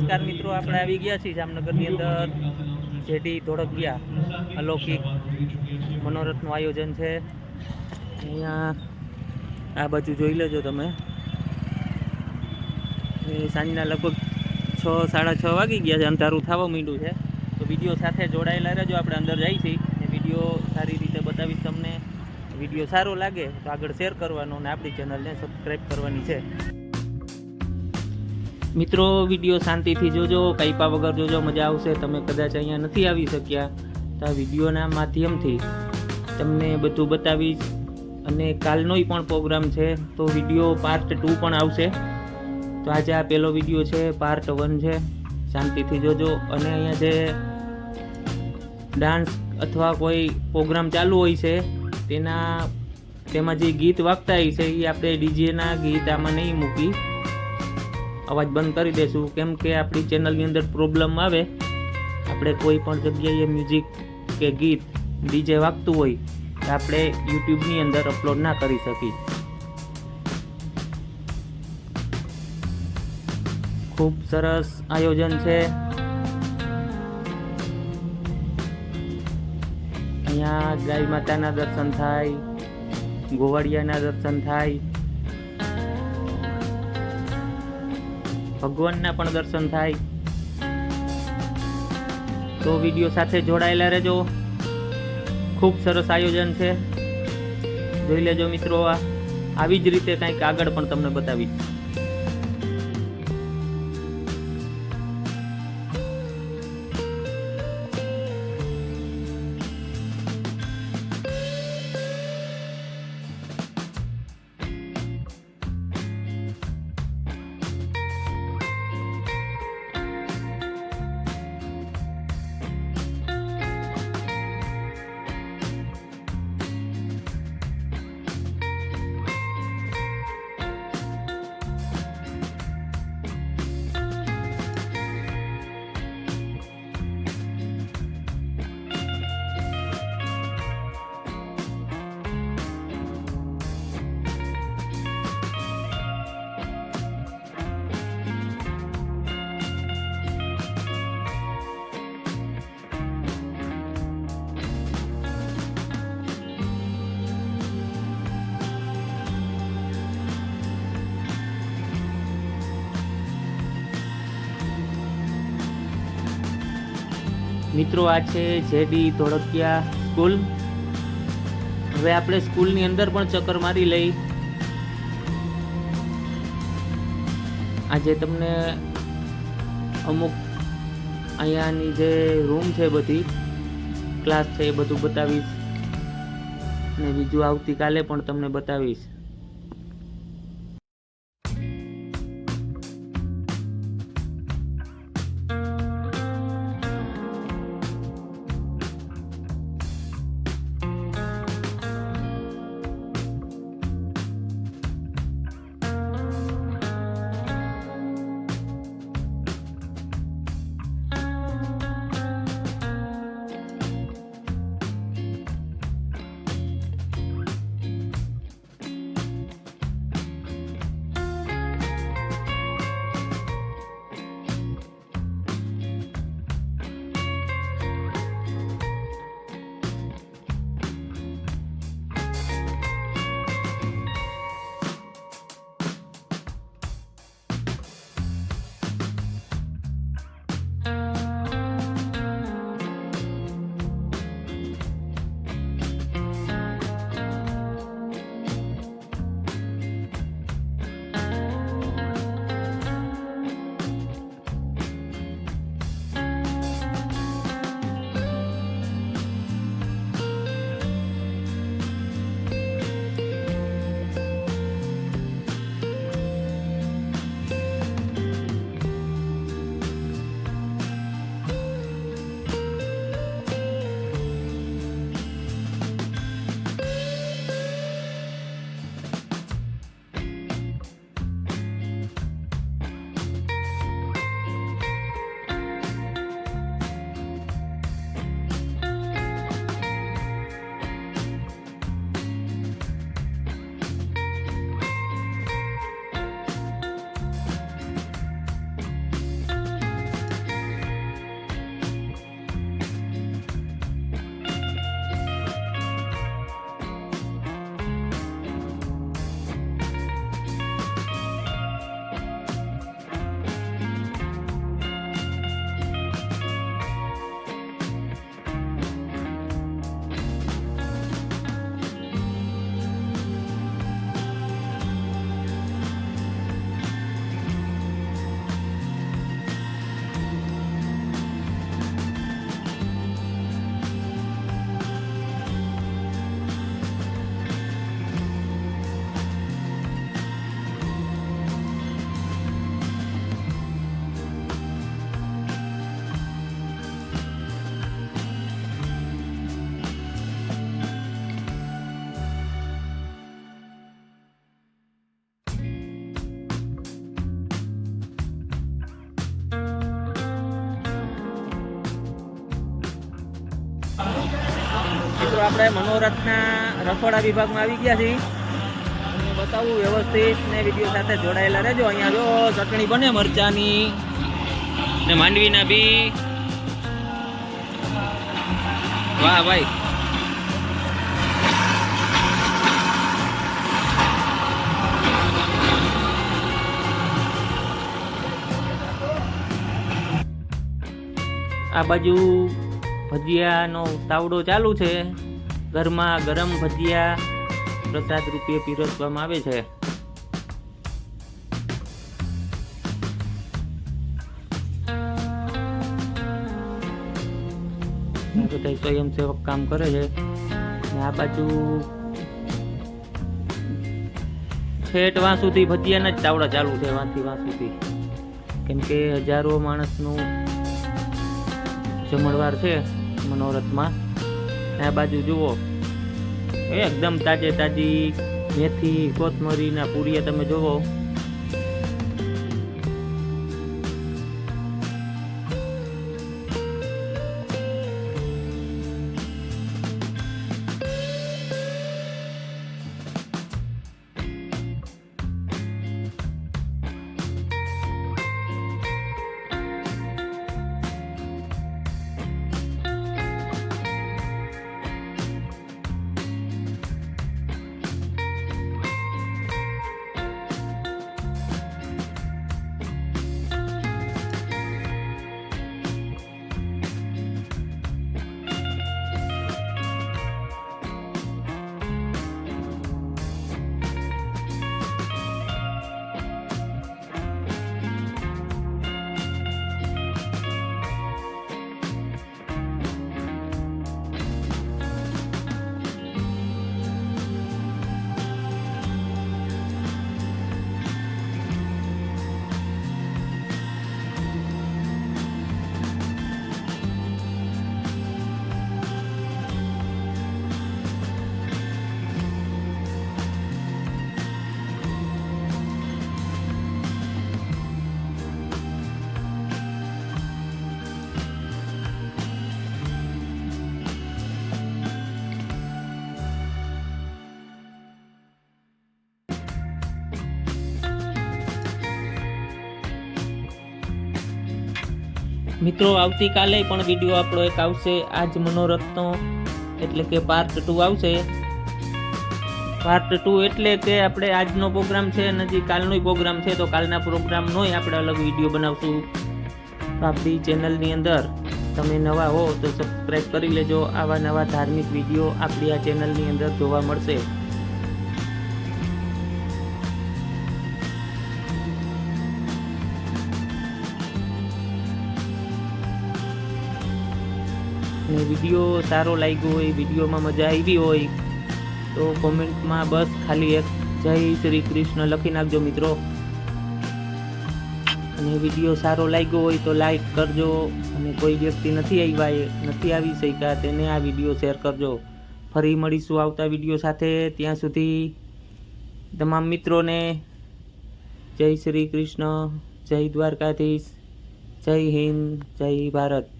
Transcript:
નમસ્કાર મિત્રો, આપણે આવી ગયા છીએ જામનગરની અંદર જેડી ધોળકિયા અલૌકિક મનોરથનું આયોજન છે। અહીંયા આ બાજુ જોઈ લેજો તમે। સાંજના લગભગ 6-6:30 વાગી ગયા છે, અંધારું થવા માંડ્યું છે। તો વિડીયો સાથે જોડાયેલા રહેજો। આપણે અંદર જઈએ છીએ એ વિડીયો સારી રીતે બતાવીશ તમને। વિડીયો સારો લાગે તો આગળ શેર કરવાનો અને આપણી ચેનલને સબસ્ક્રાઈબ કરવાની છે। મિત્રો વિડીયો શાંતિથી જોજો, કાપ્યા વગર જોજો, મજા આવશે। તમે કદાચ અહીંયા નથી આવી શક્યા તો આ વિડીયોના માધ્યમથી તમને બધું બતાવીશ। અને કાલનોય પણ પ્રોગ્રામ છે, તો વિડીયો પાર્ટ 2 પણ આવશે। તો આજે આ પહેલો વિડીયો છે, પાર્ટ 1 છે, શાંતિથી જોજો। અને અહીંયા જે ડાન્સ અથવા કોઈ પ્રોગ્રામ ચાલુ હોય છે તેમાં જે ગીત વાગતા હોય છે એ આપણે ડીજેના ગીત આમાં નહીં મૂકી, અવાજ બંધ કરી દેશું। કેમ કે આપણી ચેનલની અંદર પ્રોબ્લેમ આવે, આપણે કોઈ પણ જગ્યાએ મ્યુઝિક કે ગીત ડીજે વાગતું હોય તો આપણે યુટ્યુબની અંદર અપલોડ ના કરી શકીએ। ખૂબ સરસ આયોજન છે। અહીંયા ગાય માતાના દર્શન થાય, ગોવાળિયાના દર્શન થાય, ભગવાનના પણ દર્શન થાય। તો વિડીયો સાથે જોડાયેલા રહેજો। ખૂબ સરસ આયોજન છે, જોઈ લેજો મિત્રો। આવી જ રીતે કંઈક આગળ પણ તમને બતાવીશ। મિત્રો આ છે જેડી ધોળકિયા સ્કૂલ। હવે આપણે સ્કૂલની અંદર પણ ચક્કર મારી લઈ। આજે તમને અમુક અહીંયાની જે રૂમ છે, બધી ક્લાસ છે એ બધું બતાવીશ, અને બીજું આવતીકાલે પણ તમને બતાવીશ। આપણે મનોરથના રસોડા વિભાગમાં આવી ગયા છીએ. તમને બતાવું વ્યવસ્થિત ને વિડીયો સાથે જોડાયેલા રહેજો. અહીંયા જો ચટણી બને મરચાની ને માંડવીના બી. વાહ ભાઈ. આ બાજુ ભજીયાનો તાવડો ચાલુ છે. ગરમા ગરમ ભજીયા પ્રસાદ રૂપે પીરસવામાં આવે છે. બધા સ્વયંસેવક કામ કરે છે. આ બાજુ છેટ વાં સુધી ભજીયાના જ તાવડા ચાલુ છે, વાંથી વાં સુધી, કેમ કે હજારો માણસનું જમણવાર છે મનોરથમાં. આ બાજુ જુઓ એકદમ તાજે તાજી મેથી કોથમરીના પૂરિયા તમે જુઓ. મિત્રો આવતીકાલે પણ વિડીયો આપણો એક આવશે આજ મનોરથનો, એટલે કે પાર્ટ 2 આવશે. પાર્ટ 2 એટલે કે આપણે આજનો પ્રોગ્રામ છે અને હજી કાલનો પ્રોગ્રામ છે, તો કાલના પ્રોગ્રામનોય આપણે અલગ વિડીયો બનાવશું. તો આપણી ચેનલની અંદર તમે નવા હો તો સબસ્ક્રાઈબ કરી લેજો. આવા નવા ધાર્મિક વિડીયો આપણી આ ચેનલની અંદર જોવા મળશે. અને વિડીયો સારો લાગ્યો હોય, વિડીયોમાં મજા આવી હોય તો કોમેન્ટમાં બસ ખાલી એક જય શ્રી કૃષ્ણ લખી નાખજો મિત્રો. અને વિડીયો સારો લાગ્યો હોય તો લાઈક કરજો. અને કોઈ વ્યક્તિ નથી આવી શક્યા તેને આ વિડીયો શેર કરજો. ફરી મળીશું આવતા વિડીયો સાથે. ત્યાં સુધી તમામ મિત્રોને જય શ્રી કૃષ્ણ, જય દ્વારકાધીશ, જય હિન્દ, જય ભારત.